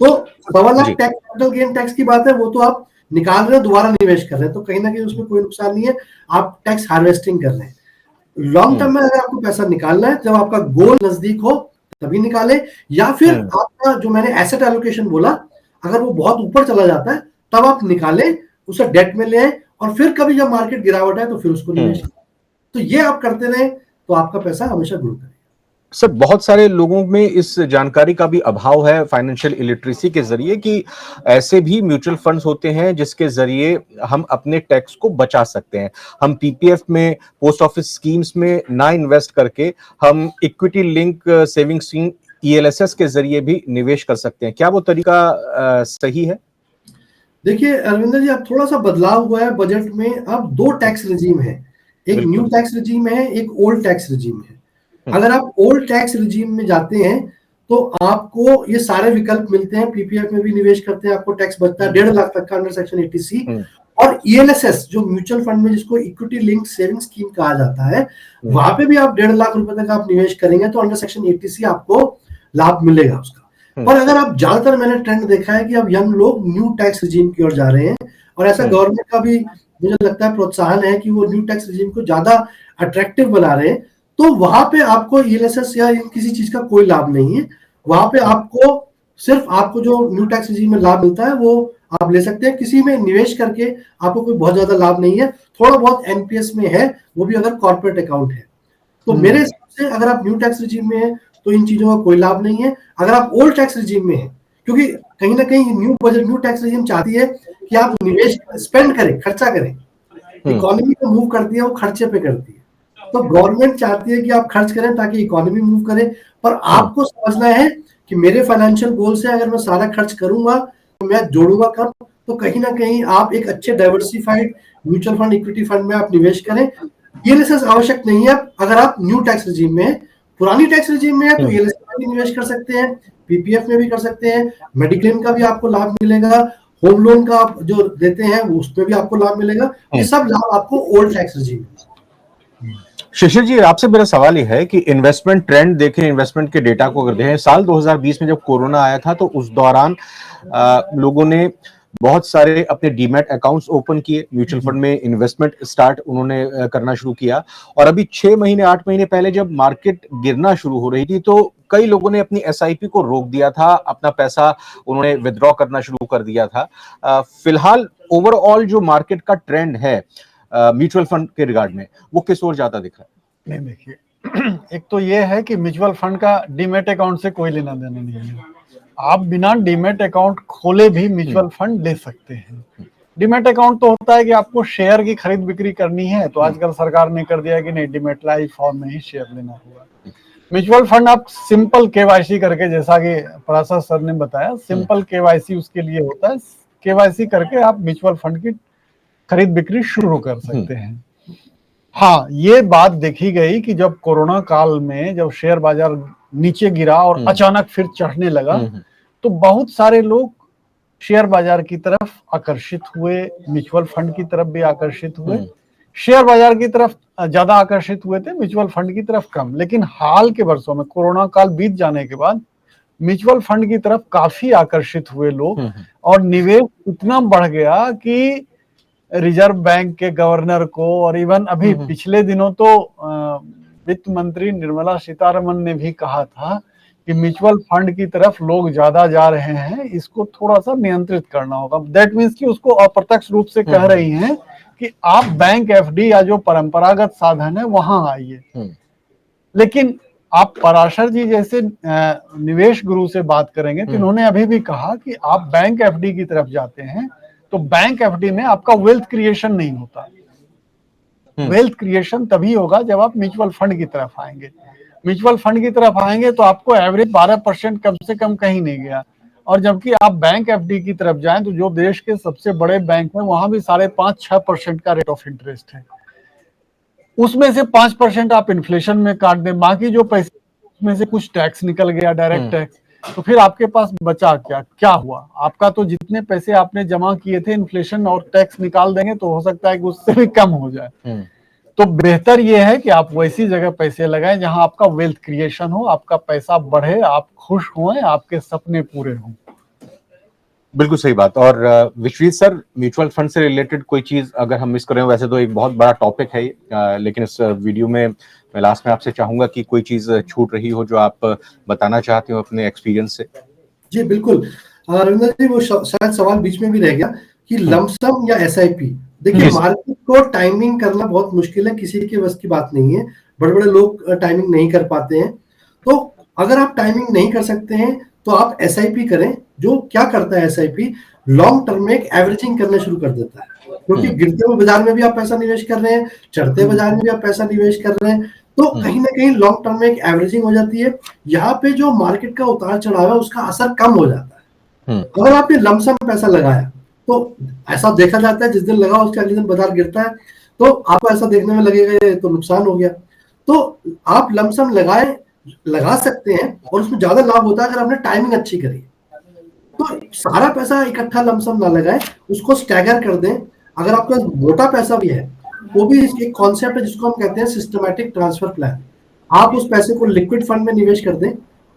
तो 1.25 lakh tax, capital gain tax की बात है, वो तो आप निकाल रहे हैं, दोबारा निवेश कर रहे हैं, तो कहीं ना कहीं उसमें कोई नुकसान नहीं है, आप टैक्स हार्वेस्टिंग कर रहे हैं। लॉन्ग टर्म में अगर आपको पैसा निकालना है, जब आपका गोल नजदीक हो तभी निकाले, या फिर आपका जो मैंने एसेट एलोकेशन बोला, अगर वो बहुत ऊपर चला जाता है तब आप निकालें, उसे डेट में ले आए, और फिर कभी जब मार्केट गिरावट है तो फिर उसको निवेश करें। तो ये आप करते रहे तो आपका पैसा हमेशा ग्रो करेगा। सर, बहुत सारे लोगों में इस जानकारी का भी अभाव है फाइनेंशियल इलिटरेसी के जरिए, कि ऐसे भी म्यूचुअल फंड्स होते हैं जिसके जरिए हम अपने टैक्स को बचा सकते हैं। हम पीपीएफ में, पोस्ट ऑफिस स्कीम्स में ना इन्वेस्ट करके हम equity link saving scheme ELSS के जरिए भी निवेश कर सकते हैं। क्या वो तरीका सही है? देखिए अरविंदर जी, अब थोड़ा सा बदलाव हुआ है बजट में। अब 2 टैक्स रिजीम है, एक न्यू टैक्स रिजीम है, एक ओल्ड टैक्स रिजीम है। अगर आप ओल्ड टैक्स रिजीम में जाते हैं तो आपको ये सारे विकल्प मिलते हैं, पीपीएफ में भी निवेश करते हैं, आपको टैक्स बचता है 1.5 लाख तक का अंडर सेक्शन 80C, और ईएलएसएस जो म्यूचुअल फंड में, जिसको इक्विटी लिंक सेविंग स्कीम कहा जाता है, वहां पे भी आप 1.5 लाख रुपए तक आप निवेश करेंगे तो अंडर सेक्शन 80C आपको लाभ मिलेगा उसका। पर अगर आप, ज्यादातर मैंने ट्रेंड देखा है कि अब यंग लोग न्यू टैक्स रिजीम की ओर जा रहे हैं, और ऐसा गवर्नमेंट का भी मुझे लगता है प्रोत्साहन है कि वो न्यू टैक्स रिजीम को ज्यादा अट्रैक्टिव बना रहे हैं। तो वहां पे आपको ईएलएसएस या किसी चीज का कोई लाभ नहीं है। वहां पे आपको सिर्फ, आपको जो न्यू टैक्स रिजीम में लाभ मिलता है वो आप ले सकते हैं। किसी में निवेश करके आपको कोई बहुत ज्यादा लाभ नहीं है, थोड़ा बहुत एनपीएस में है, वो भी अगर कॉर्पोरेट अकाउंट है। तो मेरे हिसाब से अगर आप न्यू टैक्स रिजीम में है तो इन चीजों का कोई लाभ नहीं है। अगर आप ओल्ड टैक्स रिजीम में है, क्योंकि कहीं ना कहीं न्यू टैक्स रिजीम चाहती है कि आप निवेश, स्पेंड करें, खर्चा करें। इकोनॉमी को मूव करती है, वो खर्चे पे करती है। तो गवर्नमेंट चाहती है कि आप खर्च करें ताकि इकोनॉमी मूव करे, पर आपको समझना है कि मेरे फाइनेंशियल गोल से अगर मैं सारा खर्च करूंगा तो मैं जोड़ूंगा कब। तो कहीं ना कहीं आप एक अच्छे diversified mutual fund, equity fund में आप निवेश करें। ईएलएसएस आवश्यक नहीं है अगर आप न्यू टैक्स रिजीम में है। पुरानी टैक्स रिजीम में है तो ईएलएसएस में भी निवेश कर सकते हैं, पीपीएफ में भी कर सकते हैं, मेडिक्लेम का भी आपको लाभ मिलेगा, होम लोन का आप जो देते हैं उसमें भी आपको लाभ मिलेगा। ये सब लाभ आपको ओल्ड टैक्स रिजीम में। शिशिर जी, आपसे मेरा सवाल ये है कि इन्वेस्टमेंट ट्रेंड देखें, इन्वेस्टमेंट के डेटा को अगर देखें, साल 2020 में जब कोरोना आया था तो उस दौरान लोगों ने बहुत सारे अपने डीमैट अकाउंट्स ओपन किए, म्यूचुअल फंड में इन्वेस्टमेंट स्टार्ट उन्होंने करना शुरू किया। और अभी 6 महीने 8 महीने पहले जब मार्केट गिरना शुरू हो रही थी तो कई लोगों ने अपनी एसआईपी को रोक दिया था, अपना पैसा उन्होंने विथड्रॉ करना शुरू कर दिया था। फिलहाल ओवरऑल जो मार्केट का ट्रेंड है म्यूचुअल फंड के रिगार्ड में, वो किस ओर जाता दिख रहा है? नहीं, देखिए, एक तो ये है कि म्यूचुअल फंड का डीमैट अकाउंट से कोई लेना देना नहीं है। आप बिना डीमैट अकाउंट खोले भी म्यूचुअल फंड ले सकते हैं। डीमैट अकाउंट तो होता है कि आपको शेयर की खरीद बिक्री करनी है, तो आजकल सरकार ने कर दिया है कि नहीं, डीमैटिलाइज्ड फॉर्म में ही शेयर लेना होगा। म्यूचुअल फंड आप सिंपल केवाईसी करके, जैसा कि पराशर सर ने बताया, सिंपल केवाईसी उसके लिए होता है। केवाईसी करके आप म्यूचुअल फंड की खरीद बिक्री शुरू कर सकते हैं। हाँ, ये बात देखी गई कि जब कोरोना काल में जब शेयर बाजार नीचे गिरा और अचानक फिर चढ़ने लगा, तो बहुत सारे लोग शेयर बाजार की तरफ आकर्षित हुए, म्यूचुअल फंड की तरफ भी आकर्षित हुए। शेयर बाजार की तरफ ज्यादा आकर्षित हुए थे, म्यूचुअल फंड की तरफ कम। लेकिन हाल के वर्षों में कोरोना काल बीत जाने के बाद म्यूचुअल फंड की तरफ काफी आकर्षित हुए लोग, और निवेश इतना बढ़ गया कि रिजर्व बैंक के गवर्नर को, और इवन अभी पिछले दिनों तो वित्त मंत्री निर्मला सीतारमन ने भी कहा था कि म्यूचुअल फंड की तरफ लोग ज्यादा जा रहे हैं, इसको थोड़ा सा नियंत्रित करना होगा। दैट मीन्स कि उसको अप्रत्यक्ष रूप से कह रही हैं कि आप बैंक एफडी या जो परंपरागत साधन है वहां आइए। लेकिन आप पराशर जी जैसे निवेश गुरु से बात करेंगे तो इन्होंने अभी भी कहा कि आप बैंक एफडी की तरफ जाते हैं तो बैंक एफडी में आपका वेल्थ क्रिएशन नहीं होता। वेल्थ क्रिएशन तभी होगा जब आप म्यूचुअल फंड की तरफ आएंगे। म्यूचुअल फंड की तरफ आएंगे तो आपको एवरेज 12% कम से कम कहीं नहीं गया, और जबकि आप बैंक एफडी की तरफ जाएं तो जो देश के सबसे बड़े बैंक है वहां भी 5.5-6% का रेट ऑफ इंटरेस्ट है। उसमें से 5% आप इन्फ्लेशन में काट दें, बाकी जो पैसे उसमें से कुछ टैक्स निकल गया, डायरेक्ट टैक्स, तो फिर आपके पास बचा क्या हुआ? आपका तो जितने पैसे आपने जमा किए थे इन्फ्लेशन और टैक्स निकाल देंगे तो हो सकता है कि उससे भी कम हो जाए। तो बेहतर यह है कि आप वैसी जगह पैसे लगाएं जहां आपका वेल्थ क्रिएशन हो, आपका पैसा बढ़े, आप खुश हों, आपके सपने पूरे हों। बिल्कुल सही बात। और विश्वजीत सर, म्यूचुअल फंड से रिलेटेड कोई चीज अगर हम मिस कर रहे हो, वैसे तो एक बहुत बड़ा टॉपिक है ये, लेकिन इस वीडियो में मैं लास्ट में आपसे चाहूंगा कि कोई चीज छूट रही हो जो आप बताना चाहते हो अपने एक्सपीरियंस से। जी बिल्कुल रविंद्र जी, वो शायद सवाल बीच में भी रह गया कि लमसम या एसआईपी। देखिए, मार्केट को टाइमिंग करना बहुत मुश्किल है, किसी के बस की बात नहीं है। बड़े बड़े लोग टाइमिंग नहीं कर पाते हैं। तो अगर आप टाइमिंग नहीं कर सकते हैं तो आप एसआईपी करें। जो क्या करता है एसआईपी, लॉन्ग टर्म में एक एवरेजिंग करना शुरू कर देता है, क्योंकि गिरते हुए बाजार में भी आप पैसा निवेश कर रहे हैं, चढ़ते बाजार में भी आप पैसा निवेश कर रहे हैं, तो कहीं ना कहीं लॉन्ग टर्म में एक एवरेजिंग हो जाती है। यहाँ पे जो मार्केट का उतार चढ़ाव है उसका असर कम हो जाता है। अगर आपने लमसम पैसा लगाया तो ऐसा देखा जाता है जिस दिन लगा उसके अगले दिन बाजार गिरता है, तो आपको ऐसा देखने में लगेगा तो नुकसान हो गया। तो आप लमसम लगा सकते हैं और उसमें ज्यादा लाभ होता है अगर आपने टाइमिंग अच्छी करी। तो सारा पैसा इकट्ठा लमसम ना लगाएं, उसको स्टैगर कर दें। अगर आपके पास मोटा पैसा भी है, वो भी एक कॉन्सेप्ट है जिसको हम कहते हैं सिस्टमैटिक ट्रांसफर प्लान। आप उस पैसे को लिक्विड फंड में निवेश कर दें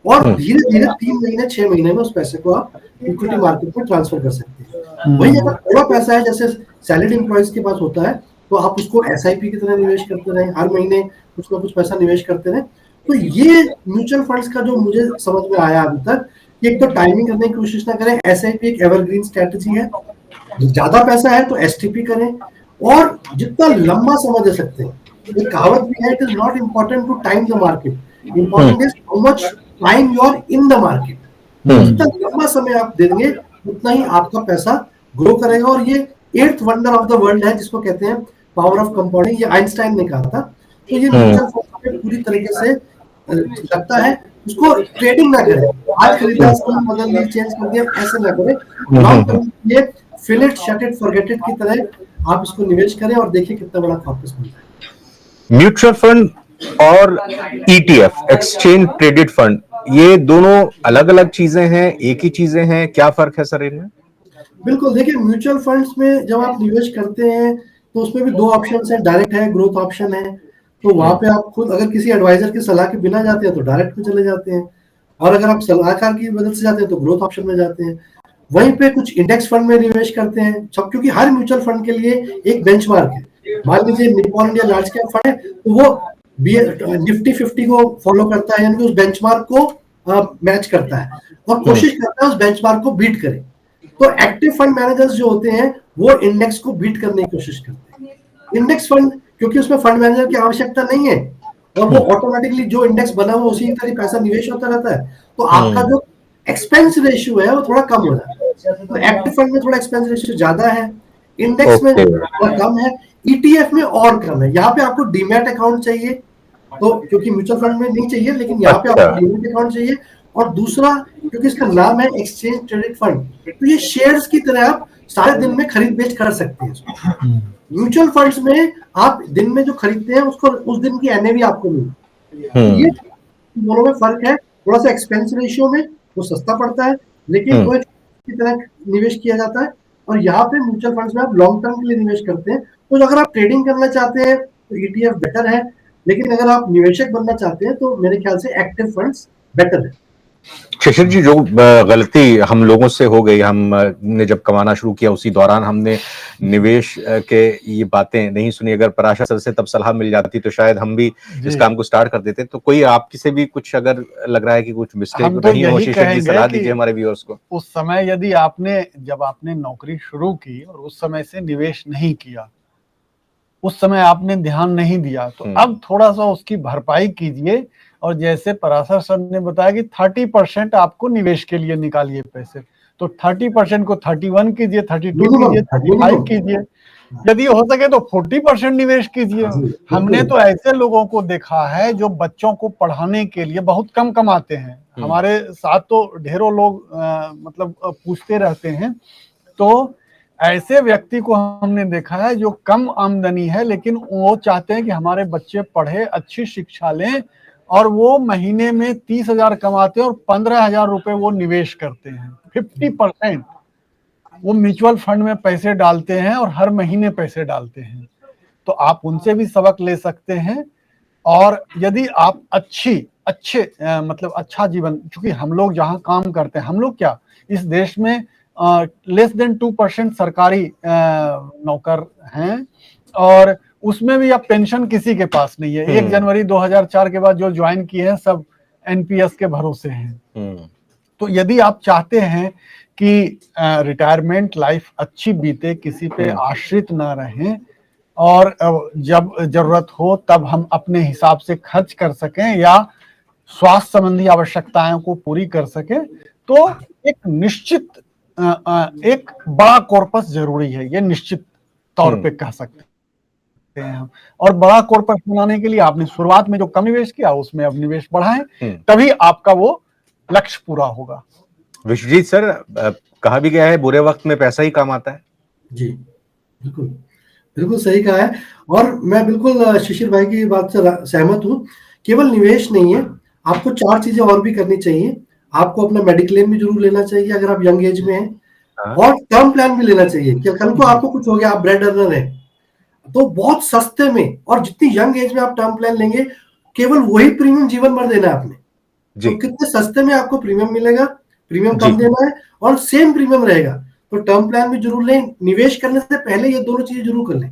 और धीरे धीरे 3 महीने 6 महीने में उस पैसे को आप इक्विटी मार्केट में ट्रांसफर कर सकते हैं। वही अगर थोड़ा पैसा है, जैसे सैलरीड एम्प्लॉइज के पास होता है, तो आप उसको एसआईपी की तरह निवेश करते रहें, हर महीने कुछ ना कुछ पैसा निवेश करते रहें। तो ये म्यूचुअल फंड्स का जो मुझे समझ में आया अभी तक, एक तो टाइमिंग करने की कोशिश ना करें, एसआईपी एक एवरग्रीन स्ट्रेटजी है। ज्यादा पैसा है तो एसटीपी करें, और जितना लंबा समय दे सकते हैं। एक कहावत भी है, it is not important to time the market, important is how much time you are in the market. जितना लंबा समय आप देंगे उतना ही आपका पैसा ग्रो करेगा। और ये 8th wonder of the world है जिसको कहते हैं पावर ऑफ कंपाउंडिंग, ये आइंस्टाइन ने कहा था। तो ये म्यूचुअल फंड पूरी तरीके से लगता है। उसको ट्रेडिंग ना करें, आज खरीदा बदल दिया, चेंज कर दिया, ऐसे ना करें। लॉन्ग टर्म के लिए fill it, shut it, forget it की तरह आप इसको निवेश करें और देखिए कितना बड़ा कॉर्पस बनता है। म्यूचुअल फंड और ईटीएफ, एक्सचेंज ट्रेडेड फंड, ये दोनों अलग अलग चीजें हैं, एक ही चीजें हैं? क्या फर्क है सर इनमें? बिल्कुल, देखिए म्यूचुअल फंड्स में जब आप निवेश करते हैं तो उसमें भी 2 ऑप्शन है, डायरेक्ट है, ग्रोथ ऑप्शन है। तो वहां पे आप खुद अगर किसी एडवाइजर की सलाह के बिना जाते हैं तो डायरेक्ट में चले जाते हैं, और अगर आप सलाहकार की मदद से जाते हैं तो ग्रोथ ऑप्शन में जाते हैं। वहीं पे कुछ इंडेक्स फंड में निवेश करते हैं, क्योंकि हर म्यूचुअल फंड के लिए एक बेंचमार्क है। मान लीजिए Nippon India large cap fund है तो वो निफ्टी 50 को फॉलो करता है, यानी कि उस बेंचमार्क को मैच करता है और कोशिश करता है उस बेंचमार्क को बीट करे। तो एक्टिव फंड मैनेजर्स जो होते हैं वो इंडेक्स को बीट करने की कोशिश करते हैं। इंडेक्स फंड, क्योंकि उसमें फंड मैनेजर की आवश्यकता नहीं है और वो ऑटोमेटिकली जो इंडेक्स बना हुआ उसी की तरह पैसा निवेश होता रहता है, तो आपका जो एक्सपेंस रेशियो है वो थोड़ा कम हो जाता है। तो एक्टिव फंड में थोड़ा एक्सपेंस रेशियो ज्यादा है, इंडेक्स में थोड़ा कम है, ईटीएफ में और कम है। यहाँ पे आपको डीमैट अकाउंट चाहिए, तो क्योंकि म्यूचुअल फंड में नहीं चाहिए, लेकिन यहाँ पे आपको डीमैट अकाउंट चाहिए। और दूसरा, क्योंकि इसका नाम है एक्सचेंज ट्रेडेड फंड, तो ये शेयर्स की तरह आप सारे दिन में खरीद बेच कर सकते हैं। म्यूचुअल फंड्स में आप दिन में जो खरीदते हैं उसको उस दिन की एनएवी आपको मिलती है। ये दोनों में फर्क है। थोड़ा सा एक्सपेंस रेशियो में वो सस्ता पड़ता है, लेकिन वो की तरह निवेश किया जाता है। और यहाँ पे म्यूचुअल फंड्स में आप लॉन्ग टर्म के लिए निवेश करते हैं, तो अगर आप ट्रेडिंग करना चाहते हैं तो ETF बेटर है, लेकिन अगर आप निवेशक बनना चाहते हैं तो मेरे ख्याल से एक्टिव फंड्स बेटर है। शिशिर जी, जो गलती हम लोगों से हो गई, हमने जब कमाना शुरू किया उसी दौरान हमने निवेश के ये बातें नहीं सुनी। अगर पराशर सर से तब सलाह मिल जाती तो शायद हम भी इस काम को स्टार्ट कर देते। तो कोई आपकी से भी कुछ अगर लग रहा है कि कुछ मिस्टेक रही हो, शिशिर जी सलाह दीजिए हमारे व्यूअर्स को। उस समय यदि जब आपने नौकरी शुरू की और उस समय से निवेश नहीं किया, उस समय आपने ध्यान नहीं दिया, तो अब थोड़ा सा उसकी भरपाई कीजिए। और जैसे पराशर सर ने बताया कि 30% आपको निवेश के लिए निकालिए पैसे, तो 30% को 31 कीजिए, 32 कीजिए, 35 कीजिए, यदि हो सके तो 40% निवेश कीजिए। हमने तो ऐसे लोगों को देखा है जो बच्चों को पढ़ाने के लिए बहुत कम कमाते हैं। हमारे साथ तो ढेरों लोग मतलब पूछते रहते हैं। तो ऐसे व्यक्ति को हमने देखा है जो कम आमदनी है, लेकिन वो चाहते हैं कि हमारे बच्चे पढ़े, अच्छी शिक्षा लें, और वो महीने में 30,000 कमाते हैं और 15,000 रुपए वो निवेश करते हैं। 50% वो म्यूचुअल फंड में पैसे डालते हैं और हर महीने पैसे डालते हैं। तो आप उनसे भी सबक ले सकते हैं। और यदि आप अच्छे मतलब अच्छा जीवन, क्योंकि हम लोग जहाँ काम करते हैं, हम लोग क्या इस देश में लेस देन 2% सरकारी नौकर हैं, और उसमें भी अब पेंशन किसी के पास नहीं है। 1 जनवरी 2004 के बाद जो ज्वाइन किए हैं सब NPS के भरोसे हैं। तो यदि आप चाहते हैं कि रिटायरमेंट लाइफ अच्छी बीते, किसी पे आश्रित ना रहें, और जब जरूरत हो तब हम अपने हिसाब से खर्च कर सकें या स्वास्थ्य संबंधी आवश्यकताओं को पूरी कर सकें, तो एक निश्चित एक बड़ा कॉर्पस जरूरी है, ये निश्चित तौर पे कह सकते हैं हम। और बड़ा कॉर्पस बनाने के लिए आपने शुरुआत में जो कम निवेश किया उसमें अब निवेश बढ़ाएं, तभी आपका वो लक्ष्य पूरा होगा। विश्वजीत सर, कहा भी गया है बुरे वक्त में पैसा ही काम आता है। जी बिल्कुल, बिल्कुल सही कहा है। और मैं बिल्कुल शिशिर भाई की बात से सहमत हूँ। केवल निवेश नहीं है, आपको 4 चीजें और भी करनी चाहिए। आपको अपना मेडिक्लेम भी जरूर लेना चाहिए अगर आप यंग एज में हैं, और टर्म प्लान भी लेना चाहिए कि कल को आपको कुछ हो गया, आप ब्रेड अर्नर हैं, तो बहुत सस्ते में, और जितनी यंग एज में आप टर्म प्लान लेंगे, केवल वही प्रीमियम जीवन भर देना है आपने। तो कितने सस्ते में आपको प्रीमियम मिलेगा, प्रीमियम कम देना है और सेम प्रीमियम रहेगा। तो टर्म प्लान भी जरूर लें। निवेश करने से पहले ये दोनों चीजें जरूर कर लें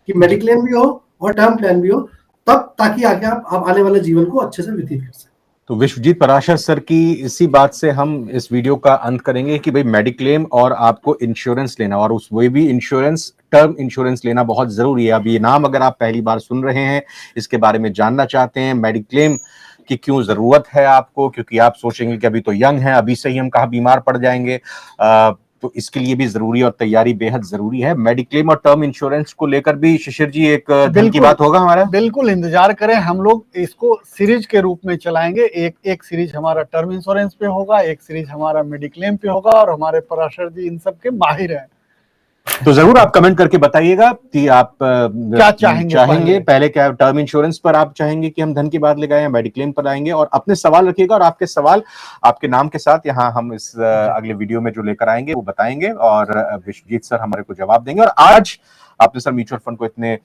कि मेडिक्लेम भी हो और टर्म प्लान भी हो, तब ताकि आगे आप आने वाले जीवन को अच्छे से व्यतीत कर सकें। तो विश्वजीत पराशर सर की इसी बात से हम इस वीडियो का अंत करेंगे कि भाई मेडिक्लेम और आपको इंश्योरेंस लेना, और उस वो भी इंश्योरेंस, टर्म इंश्योरेंस लेना बहुत जरूरी है। अब ये नाम अगर आप पहली बार सुन रहे हैं, इसके बारे में जानना चाहते हैं, मेडिक्लेम की क्यों जरूरत है आपको, क्योंकि आप सोचेंगे कि अभी तो यंग है, अभी से ही हम कहाँ बीमार पड़ जाएंगे, तो इसके लिए भी जरूरी और तैयारी बेहद जरूरी है। मेडिक्लेम और टर्म इंश्योरेंस को लेकर भी शिशिर जी एक धन की बात होगा हमारा। बिल्कुल इंतजार करें, हम लोग इसको सीरीज के रूप में चलाएंगे। एक सीरीज हमारा टर्म इंश्योरेंस पे होगा, एक सीरीज हमारा मेडिक्लेम पे होगा, और हमारे पराशर जी इन सब के माहिर हैं। तो जरूर आप कमेंट करके बताइएगा कि आप क्या चाहेंगे। पहले क्या टर्म इंश्योरेंस पर आप चाहेंगे कि हम धन की बात लगाएं या मेडिक्लेम पर आएंगे, और अपने सवाल रखिएगा, और आपके सवाल आपके नाम के साथ यहाँ हम इस अगले वीडियो में जो लेकर आएंगे वो बताएंगे, और विश्वजीत सर हमारे को जवाब देंगे। और आज आपने सर म्यूचुअल फंड को इतने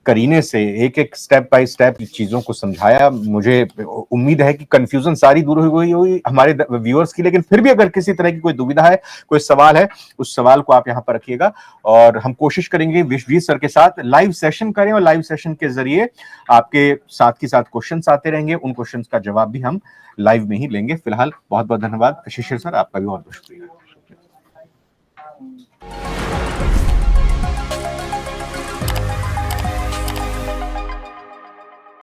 करीने से एक एक स्टेप बाय स्टेप चीजों को समझाया। मुझे उम्मीद है कि कंफ्यूजन सारी दूर हुई हुई हमारे व्यूअर्स की, लेकिन फिर भी अगर किसी तरह की कोई दुविधा है, कोई सवाल है, उस सवाल को आप यहाँ पर रखिएगा, और हम कोशिश करेंगे विश्वजीत सर के साथ लाइव सेशन करें, और लाइव सेशन के जरिए आपके साथ के साथ क्वेश्चंस आते रहेंगे, उन क्वेश्चंस का जवाब भी हम लाइव में ही लेंगे। फिलहाल बहुत बहुत धन्यवाद शिशिर सर, आपका भी बहुत बहुत शुक्रिया।